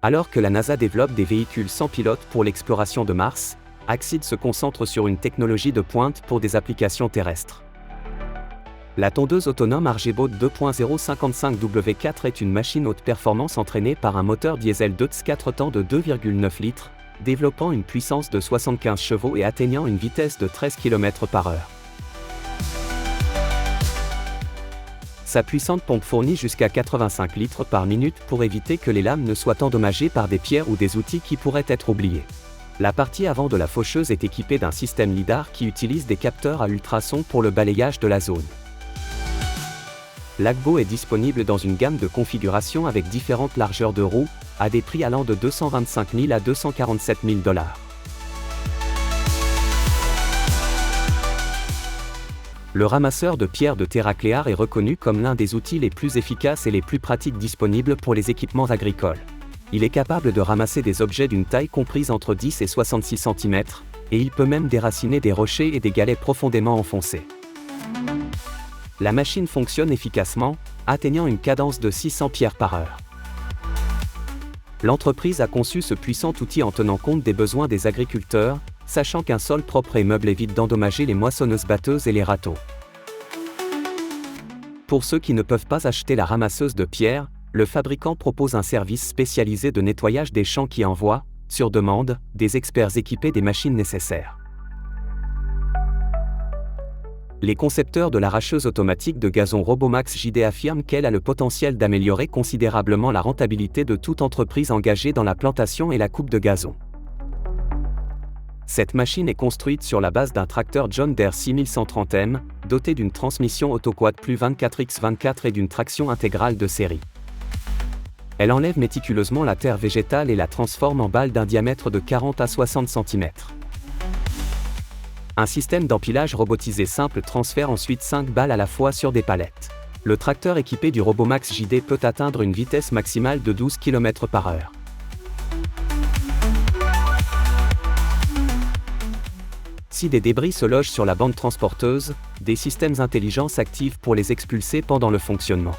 Alors que la NASA développe des véhicules sans pilote pour l'exploration de Mars, Axide se concentre sur une technologie de pointe pour des applications terrestres. La tondeuse autonome Arjebot 2.0 55W4 est une machine haute performance entraînée par un moteur diesel Deutz 4 temps de 2,9 litres, développant une puissance de 75 chevaux et atteignant une vitesse de 13 km/h. Sa puissante pompe fournit jusqu'à 85 litres par minute pour éviter que les lames ne soient endommagées par des pierres ou des outils qui pourraient être oubliés. La partie avant de la faucheuse est équipée d'un système LiDAR qui utilise des capteurs à ultrasons pour le balayage de la zone. L'Agbo est disponible dans une gamme de configurations avec différentes largeurs de roues, à des prix allant de 225 000 à 247 000 $. Le ramasseur de pierres de Terraclear est reconnu comme l'un des outils les plus efficaces et les plus pratiques disponibles pour les équipements agricoles. Il est capable de ramasser des objets d'une taille comprise entre 10 et 66 cm, et il peut même déraciner des rochers et des galets profondément enfoncés. La machine fonctionne efficacement, atteignant une cadence de 600 pierres par heure. L'entreprise a conçu ce puissant outil en tenant compte des besoins des agriculteurs, sachant qu'un sol propre et meuble évite d'endommager les moissonneuses-batteuses et les râteaux. Pour ceux qui ne peuvent pas acheter la ramasseuse de pierres, le fabricant propose un service spécialisé de nettoyage des champs qui envoie, sur demande, des experts équipés des machines nécessaires. Les concepteurs de l'arracheuse automatique de gazon Robomax JD affirment qu'elle a le potentiel d'améliorer considérablement la rentabilité de toute entreprise engagée dans la plantation et la coupe de gazon. Cette machine est construite sur la base d'un tracteur John Deere 6130M, doté d'une transmission autoquad plus 24x24 et d'une traction intégrale de série. Elle enlève méticuleusement la terre végétale et la transforme en balles d'un diamètre de 40 à 60 cm. Un système d'empilage robotisé simple transfère ensuite 5 balles à la fois sur des palettes. Le tracteur équipé du Robomax JD peut atteindre une vitesse maximale de 12 km/h. Si des débris se logent sur la bande transporteuse, des systèmes intelligents s'activent pour les expulser pendant le fonctionnement.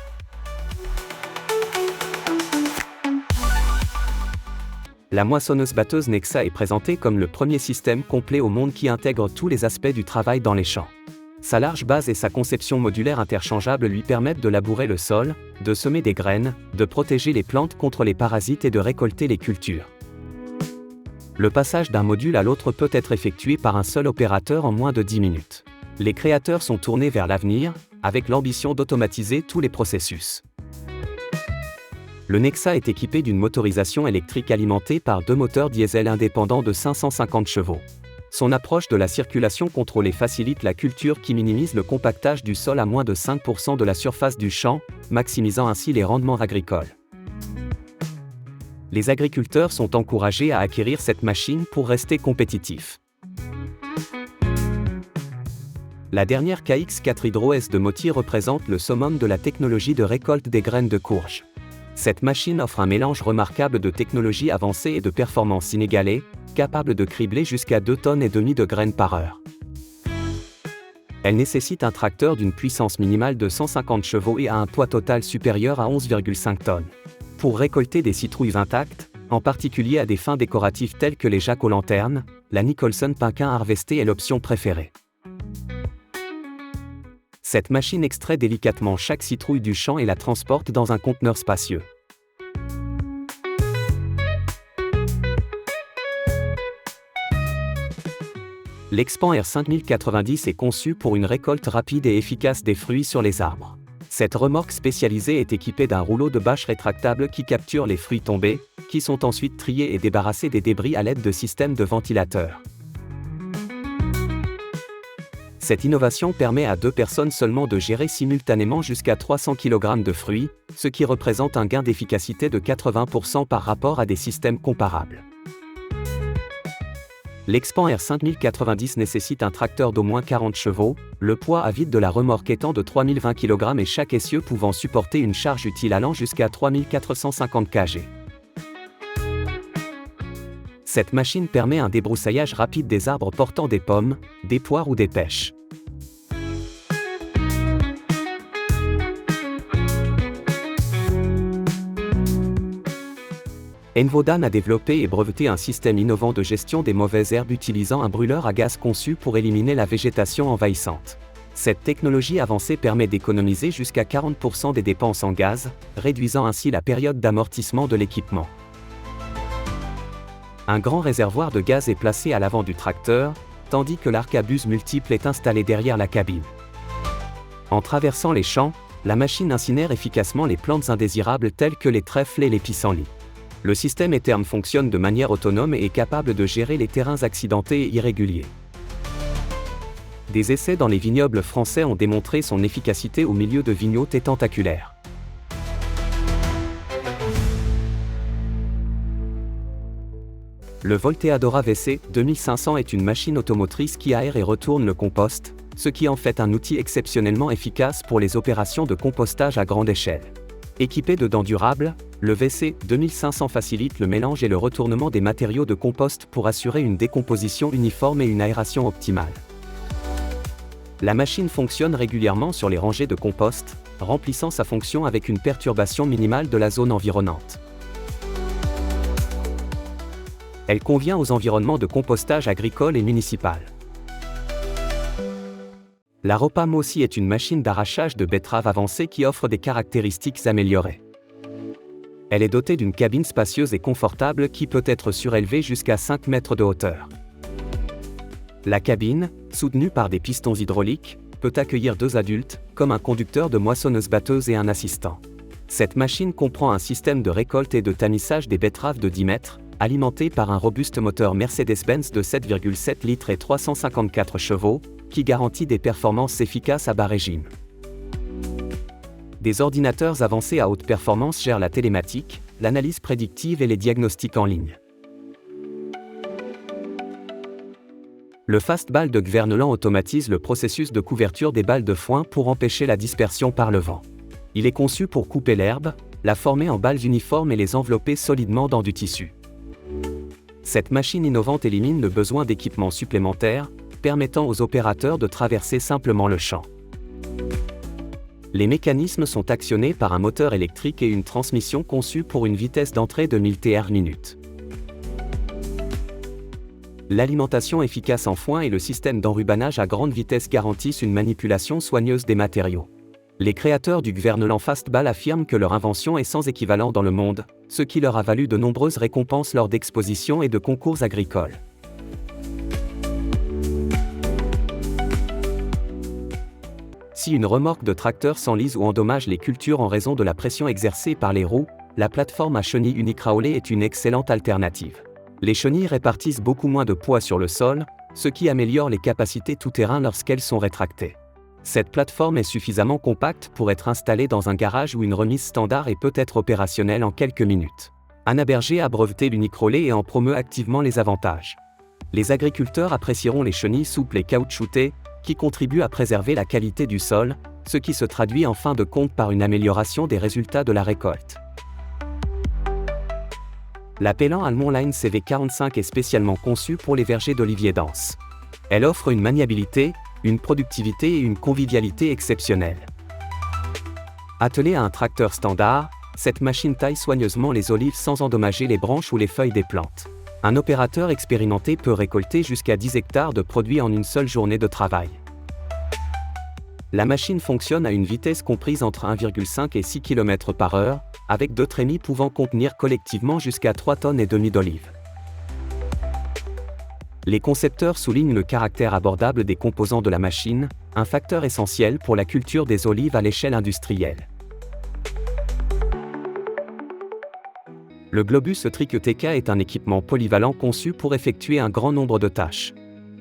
La moissonneuse-batteuse Nexa est présentée comme le premier système complet au monde qui intègre tous les aspects du travail dans les champs. Sa large base et sa conception modulaire interchangeable lui permettent de labourer le sol, de semer des graines, de protéger les plantes contre les parasites et de récolter les cultures. Le passage d'un module à l'autre peut être effectué par un seul opérateur en moins de 10 minutes. Les créateurs sont tournés vers l'avenir, avec l'ambition d'automatiser tous les processus. Le Nexa est équipé d'une motorisation électrique alimentée par 2 moteurs diesel indépendants de 550 chevaux. Son approche de la circulation contrôlée facilite la culture qui minimise le compactage du sol à moins de 5% de la surface du champ, maximisant ainsi les rendements agricoles. Les agriculteurs sont encouragés à acquérir cette machine pour rester compétitifs. La dernière KX4 Hydro S de Motti représente le summum de la technologie de récolte des graines de courge. Cette machine offre un mélange remarquable de technologie avancée et de performance inégalée, capable de cribler jusqu'à 2,5 tonnes de graines par heure. Elle nécessite un tracteur d'une puissance minimale de 150 chevaux et a un poids total supérieur à 11,5 tonnes. Pour récolter des citrouilles intactes, en particulier à des fins décoratives telles que les jack-o'-lanternes, la Nicholson Pinquin Harvester est l'option préférée. Cette machine extrait délicatement chaque citrouille du champ et la transporte dans un conteneur spacieux. L'Expan R5090 est conçu pour une récolte rapide et efficace des fruits sur les arbres. Cette remorque spécialisée est équipée d'un rouleau de bâche rétractable qui capture les fruits tombés, qui sont ensuite triés et débarrassés des débris à l'aide de systèmes de ventilateurs. Cette innovation permet à 2 personnes seulement de gérer simultanément jusqu'à 300 kg de fruits, ce qui représente un gain d'efficacité de 80% par rapport à des systèmes comparables. L'Expan R5090 nécessite un tracteur d'au moins 40 chevaux, le poids à vide de la remorque étant de 3020 kg et chaque essieu pouvant supporter une charge utile allant jusqu'à 3450 kg. Cette machine permet un débroussaillage rapide des arbres portant des pommes, des poires ou des pêches. Envodan a développé et breveté un système innovant de gestion des mauvaises herbes utilisant un brûleur à gaz conçu pour éliminer la végétation envahissante. Cette technologie avancée permet d'économiser jusqu'à 40% des dépenses en gaz, réduisant ainsi la période d'amortissement de l'équipement. Un grand réservoir de gaz est placé à l'avant du tracteur, tandis que l'arquebuse multiple est installé derrière la cabine. En traversant les champs, la machine incinère efficacement les plantes indésirables telles que les trèfles et les pissenlits. Le système Eterne fonctionne de manière autonome et est capable de gérer les terrains accidentés et irréguliers. Des essais dans les vignobles français ont démontré son efficacité au milieu de vignottes tentaculaires. Le Volteadora VC 2500 est une machine automotrice qui aère et retourne le compost, ce qui en fait un outil exceptionnellement efficace pour les opérations de compostage à grande échelle. Équipé de dents durables, le VC 2500 facilite le mélange et le retournement des matériaux de compost pour assurer une décomposition uniforme et une aération optimale. La machine fonctionne régulièrement sur les rangées de compost, remplissant sa fonction avec une perturbation minimale de la zone environnante. Elle convient aux environnements de compostage agricole et municipal. La Ropam aussi est une machine d'arrachage de betteraves avancée qui offre des caractéristiques améliorées. Elle est dotée d'une cabine spacieuse et confortable qui peut être surélevée jusqu'à 5 mètres de hauteur. La cabine, soutenue par des pistons hydrauliques, peut accueillir 2 adultes, comme un conducteur de moissonneuse-batteuse et un assistant. Cette machine comprend un système de récolte et de tamissage des betteraves de 10 mètres, alimenté par un robuste moteur Mercedes-Benz de 7,7 litres et 354 chevaux, qui garantit des performances efficaces à bas régime. Des ordinateurs avancés à haute performance gèrent la télématique, l'analyse prédictive et les diagnostics en ligne. Le Fastball de Gverneland automatise le processus de couverture des balles de foin pour empêcher la dispersion par le vent. Il est conçu pour couper l'herbe, la former en balles uniformes et les envelopper solidement dans du tissu. Cette machine innovante élimine le besoin d'équipements supplémentaires, permettant aux opérateurs de traverser simplement le champ. Les mécanismes sont actionnés par un moteur électrique et une transmission conçue pour une vitesse d'entrée de 1000 TR/minute. L'alimentation efficace en foin et le système d'enrubanage à grande vitesse garantissent une manipulation soigneuse des matériaux. Les créateurs du Gverneland Fastball affirment que leur invention est sans équivalent dans le monde, ce qui leur a valu de nombreuses récompenses lors d'expositions et de concours agricoles. Si une remorque de tracteur s'enlise ou endommage les cultures en raison de la pression exercée par les roues, la plateforme à chenilles Unicraolé est une excellente alternative. Les chenilles répartissent beaucoup moins de poids sur le sol, ce qui améliore les capacités tout-terrain lorsqu'elles sont rétractées. Cette plateforme est suffisamment compacte pour être installée dans un garage ou une remise standard et peut être opérationnelle en quelques minutes. Anna Berger a breveté l'Unicraolé et en promeut activement les avantages. Les agriculteurs apprécieront les chenilles souples et caoutchoutées, qui contribuent à préserver la qualité du sol, ce qui se traduit en fin de compte par une amélioration des résultats de la récolte. La Pellan Almond Line CV45 est spécialement conçue pour les vergers d'oliviers denses. Elle offre une maniabilité, une productivité et une convivialité exceptionnelles. Attelée à un tracteur standard, cette machine taille soigneusement les olives sans endommager les branches ou les feuilles des plantes. Un opérateur expérimenté peut récolter jusqu'à 10 hectares de produits en une seule journée de travail. La machine fonctionne à une vitesse comprise entre 1,5 et 6 km/h, avec 2 trémies pouvant contenir collectivement jusqu'à 3,5 tonnes d'olives. Les concepteurs soulignent le caractère abordable des composants de la machine, un facteur essentiel pour la culture des olives à l'échelle industrielle. Le Globus Trick-TK est un équipement polyvalent conçu pour effectuer un grand nombre de tâches.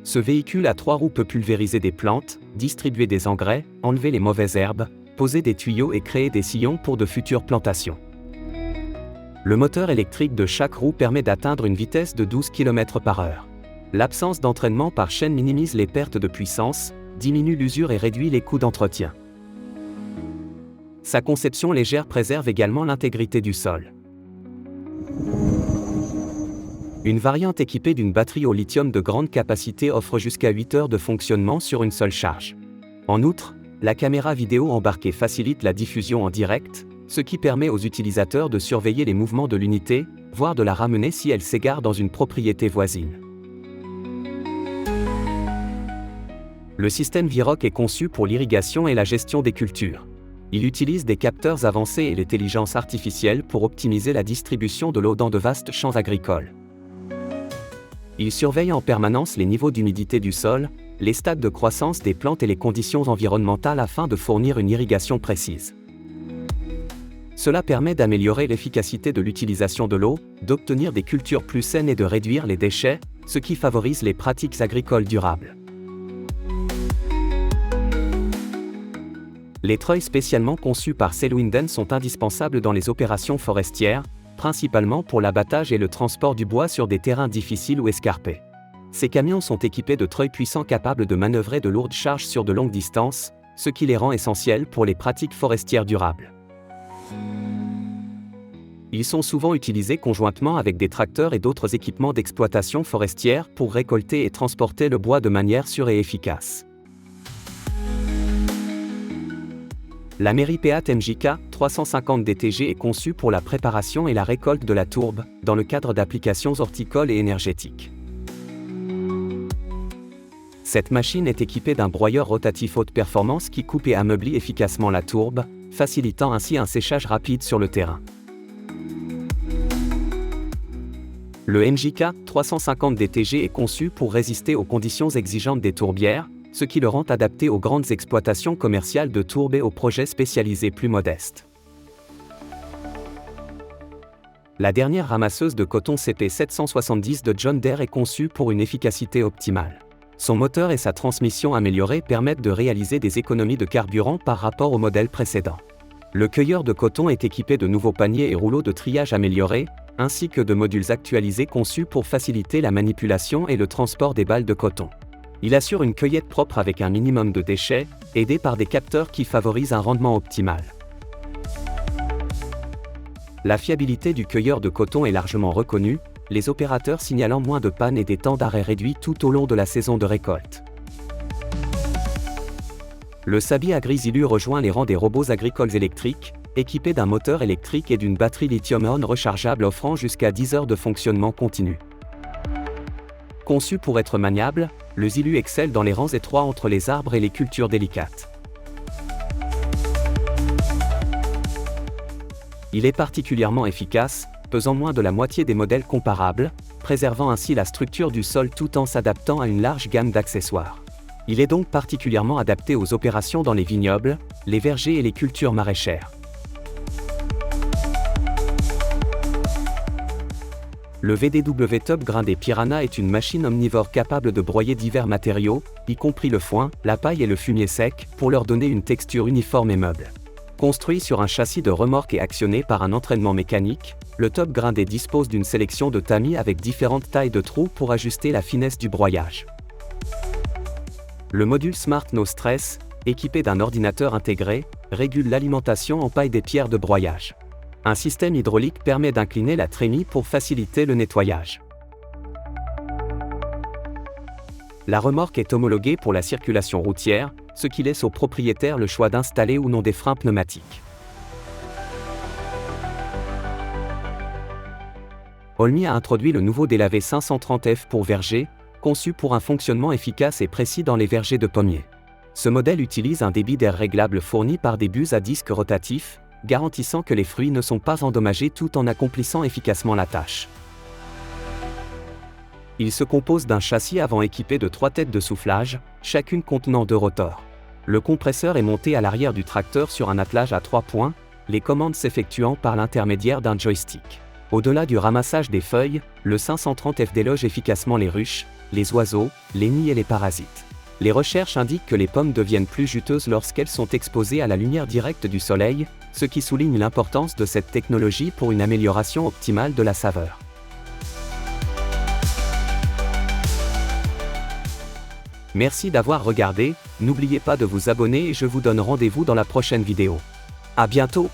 Ce véhicule à 3 roues peut pulvériser des plantes, distribuer des engrais, enlever les mauvaises herbes, poser des tuyaux et créer des sillons pour de futures plantations. Le moteur électrique de chaque roue permet d'atteindre une vitesse de 12 km/h. L'absence d'entraînement par chaîne minimise les pertes de puissance, diminue l'usure et réduit les coûts d'entretien. Sa conception légère préserve également l'intégrité du sol. Une variante équipée d'une batterie au lithium de grande capacité offre jusqu'à 8 heures de fonctionnement sur une seule charge. En outre, la caméra vidéo embarquée facilite la diffusion en direct, ce qui permet aux utilisateurs de surveiller les mouvements de l'unité, voire de la ramener si elle s'égare dans une propriété voisine. Le système Viroc est conçu pour l'irrigation et la gestion des cultures. Il utilise des capteurs avancés et l'intelligence artificielle pour optimiser la distribution de l'eau dans de vastes champs agricoles. Il surveille en permanence les niveaux d'humidité du sol, les stades de croissance des plantes et les conditions environnementales afin de fournir une irrigation précise. Cela permet d'améliorer l'efficacité de l'utilisation de l'eau, d'obtenir des cultures plus saines et de réduire les déchets, ce qui favorise les pratiques agricoles durables. Les treuils spécialement conçus par Selwinden sont indispensables dans les opérations forestières, principalement pour l'abattage et le transport du bois sur des terrains difficiles ou escarpés. Ces camions sont équipés de treuils puissants capables de manœuvrer de lourdes charges sur de longues distances, ce qui les rend essentiels pour les pratiques forestières durables. Ils sont souvent utilisés conjointement avec des tracteurs et d'autres équipements d'exploitation forestière pour récolter et transporter le bois de manière sûre et efficace. La Meripeat MJK 350 DTG est conçue pour la préparation et la récolte de la tourbe, dans le cadre d'applications horticoles et énergétiques. Cette machine est équipée d'un broyeur rotatif haute performance qui coupe et ameublit efficacement la tourbe, facilitant ainsi un séchage rapide sur le terrain. Le MJK 350 DTG est conçu pour résister aux conditions exigeantes des tourbières, ce qui le rend adapté aux grandes exploitations commerciales de tourbe et aux projets spécialisés plus modestes. La dernière ramasseuse de coton CP770 de John Deere est conçue pour une efficacité optimale. Son moteur et sa transmission améliorée permettent de réaliser des économies de carburant par rapport au modèle précédent. Le cueilleur de coton est équipé de nouveaux paniers et rouleaux de triage améliorés, ainsi que de modules actualisés conçus pour faciliter la manipulation et le transport des balles de coton. Il assure une cueillette propre avec un minimum de déchets, aidé par des capteurs qui favorisent un rendement optimal. La fiabilité du cueilleur de coton est largement reconnue, les opérateurs signalant moins de pannes et des temps d'arrêt réduits tout au long de la saison de récolte. Le Saby AgriZilu rejoint les rangs des robots agricoles électriques, équipés d'un moteur électrique et d'une batterie lithium-ion rechargeable offrant jusqu'à 10 heures de fonctionnement continu. Conçu pour être maniable, le Zilu excelle dans les rangs étroits entre les arbres et les cultures délicates. Il est particulièrement efficace, pesant moins de la moitié des modèles comparables, préservant ainsi la structure du sol tout en s'adaptant à une large gamme d'accessoires. Il est donc particulièrement adapté aux opérations dans les vignobles, les vergers et les cultures maraîchères. Le VDW Top Grain des Piranha est une machine omnivore capable de broyer divers matériaux, y compris le foin, la paille et le fumier sec, pour leur donner une texture uniforme et meuble. Construit sur un châssis de remorque et actionné par un entraînement mécanique, le Top Grain des dispose d'une sélection de tamis avec différentes tailles de trous pour ajuster la finesse du broyage. Le module Smart No Stress, équipé d'un ordinateur intégré, régule l'alimentation en paille des pierres de broyage. Un système hydraulique permet d'incliner la trémie pour faciliter le nettoyage. La remorque est homologuée pour la circulation routière, ce qui laisse au propriétaire le choix d'installer ou non des freins pneumatiques. Olmi a introduit le nouveau délavé 530F pour verger, conçu pour un fonctionnement efficace et précis dans les vergers de pommiers. Ce modèle utilise un débit d'air réglable fourni par des buses à disque rotatif, garantissant que les fruits ne sont pas endommagés tout en accomplissant efficacement la tâche. Il se compose d'un châssis avant équipé de 3 têtes de soufflage, chacune contenant 2 rotors. Le compresseur est monté à l'arrière du tracteur sur un attelage à 3 points, les commandes s'effectuant par l'intermédiaire d'un joystick. Au-delà du ramassage des feuilles, le 530F déloge efficacement les ruches, les oiseaux, les nids et les parasites. Les recherches indiquent que les pommes deviennent plus juteuses lorsqu'elles sont exposées à la lumière directe du soleil, ce qui souligne l'importance de cette technologie pour une amélioration optimale de la saveur. Merci d'avoir regardé, n'oubliez pas de vous abonner et je vous donne rendez-vous dans la prochaine vidéo. À bientôt!